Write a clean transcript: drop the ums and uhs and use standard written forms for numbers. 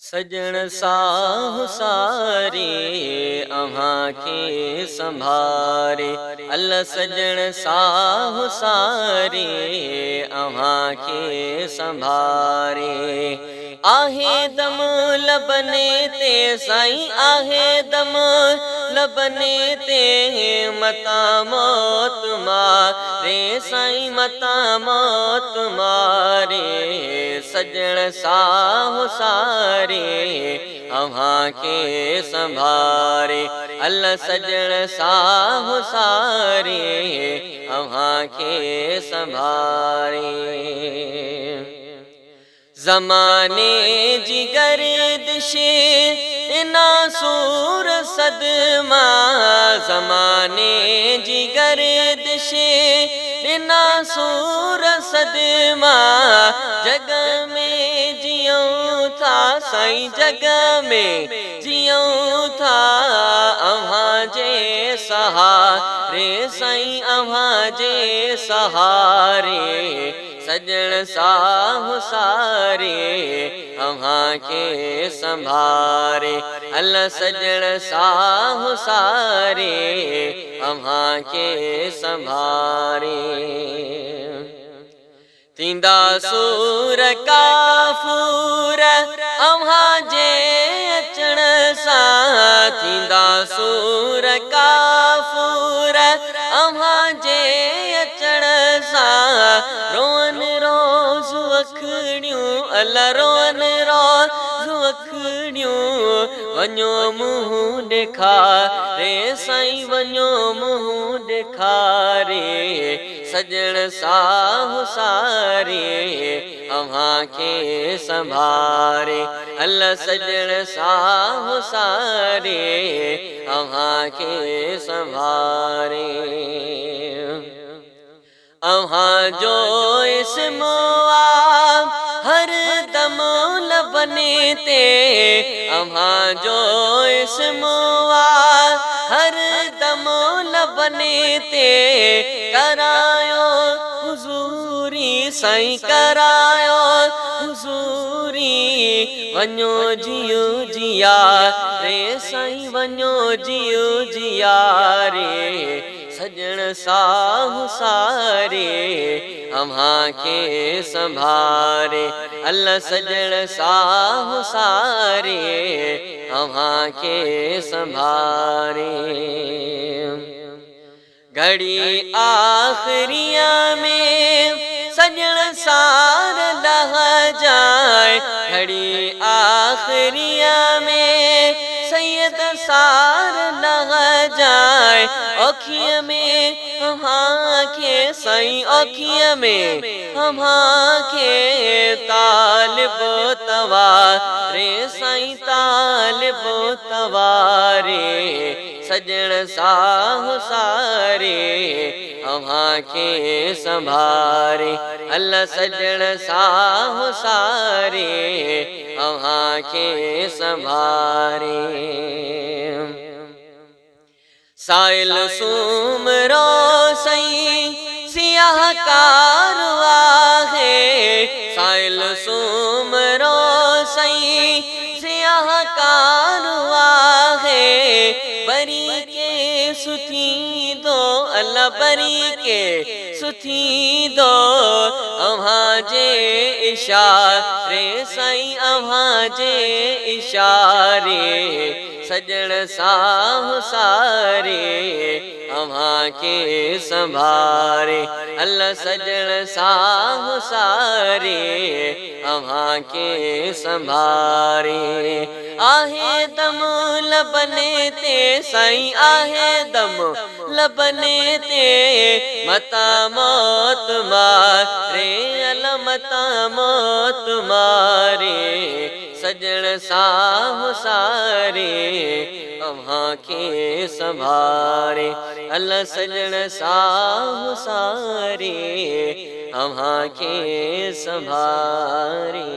सजन साह सारे अव्हां खे संभारे अल्लाह सजन साह सारे अव्हां खे संभारे आहे दम लबने ते साईं आहे दम लबने ते मता मौत मारे साईं मता मौत मारे सजन साह सारे अव्हां खे संभारे अल्लाह सजन साह सारे अव्हां खे संभारे ज़माने जी गर्दिश नासूर सदमा ज़माने जी गर्दिश नासूर सदमा जग में जियूं था साईं जग में जियूं था अव्हां जे सहारे साईं अव्हां जे सहारे सजन साह सारे अव्हां खे संभारे अल्लाह सजन साह सारे अव्हां खे संभारे थींदा सूर काफूर अव्हां जे अचण सां थींदा सूर काफूर अव्हां जे अचण सां रोअन रोज़ अखड़ियूं अल्लाह रोअन रोज़ अखड़ियूं वञो मुंहुं ॾेखारे साईं वञो मुंहुं ॾेखारे सजन साह सारे अव्हां खे संभारे अल्लाह सजन साह सारे अव्हां खे संभारे अव्हां जो इस्म हर दम लबने ते अव्हां जो इस्म हर दम लबने ते करायो हुजूरी साईं करायो हुजूरी वञो जियो जिया रे साईं वञो जियो जिया रे सजन साह सारे अव्हां खे संभारे अल्लाह सजन साह सारे अव्हां खे संभारे घड़ी आखिरिया में सजन सार लह जाए घड़ी आखिरिया में सैयद सार लह जाए औखिया में अव्हां खे साईं औखिया में अव्हां खे तालिब तवारे साईं तालिब तवारे सजन साह सारे अव्हां खे संभारे अल्लाह सजन साह सारे अव्हां खे संभारे साइल सूमरो साईं सियाहकार आहे साइल सूमरो साईं सियाहकार आहे बरी के सुथी दो अल्लाह बरी के सुथी दो अव्हां जे इशारे साईं अव्हां जे इशारे सजन साह सारे अव्हां खे संभारे अल्लाह सजन साह सारे अव्हां खे संभारे आहे दम लबने ते साईं आहे दम लबने ते मता मौत मारे अल्लाह मता मौत मारे सजन साह सारे अव्हां खे संभारे अल्लाह सजन साह सारे अव्हां खे संभारे।